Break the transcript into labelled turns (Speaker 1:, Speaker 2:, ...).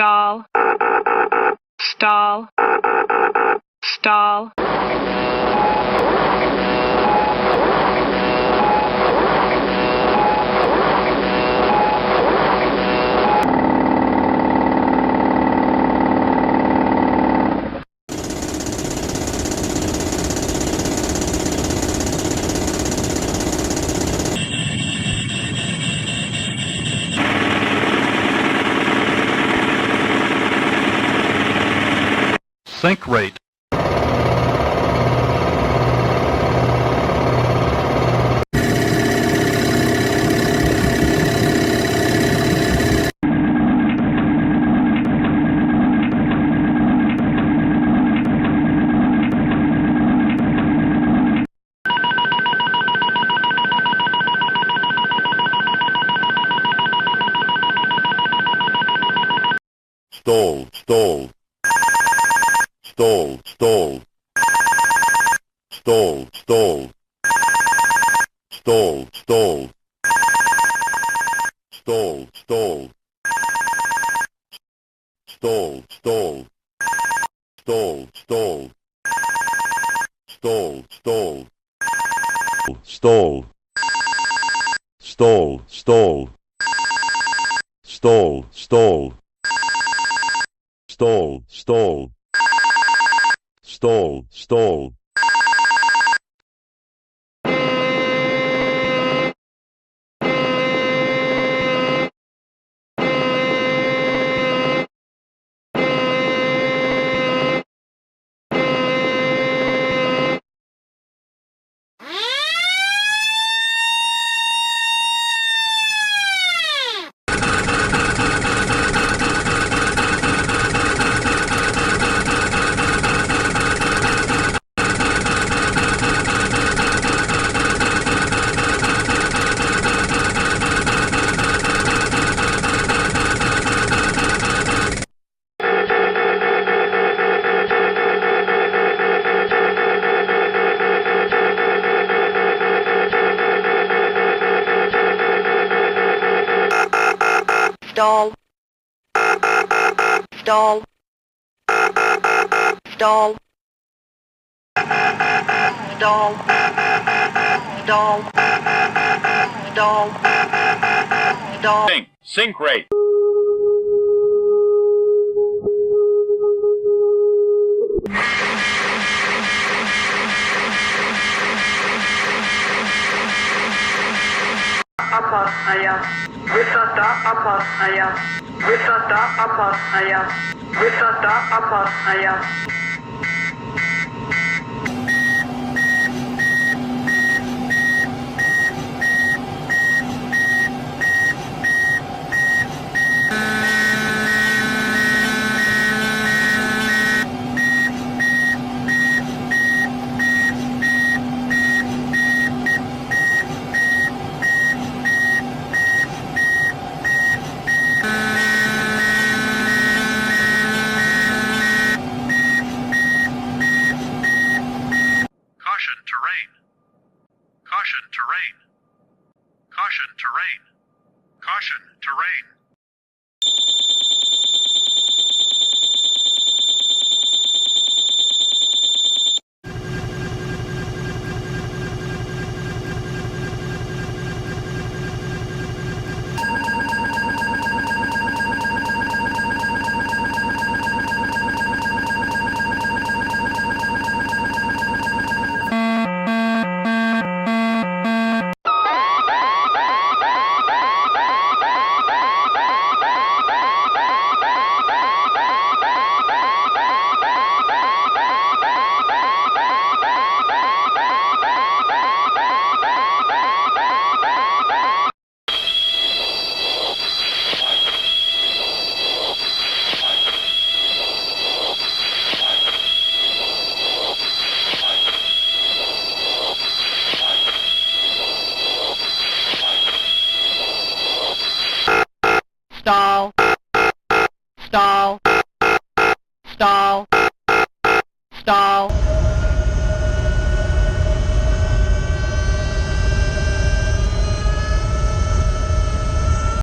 Speaker 1: stall, stall, stall.
Speaker 2: Sink rate.
Speaker 3: Stall, stall. Stall, stall. Stall, stall. Stall, stall. Stall, stall. Stall, stall. Stall, stall. Stall, stall. Stall. Stall, stall. Stall, stall. Stall, stall. Stall, stall.
Speaker 1: Stall, stall, stall, stall, stall, stall, stall.
Speaker 3: Sink rate.
Speaker 4: Apa ayah, wisata apa ayah, wisata apa ayah, wisata apa ayah.
Speaker 2: Caution terrain. Caution terrain. Caution terrain. Caution terrain.
Speaker 1: Stall, stall, stall, stall.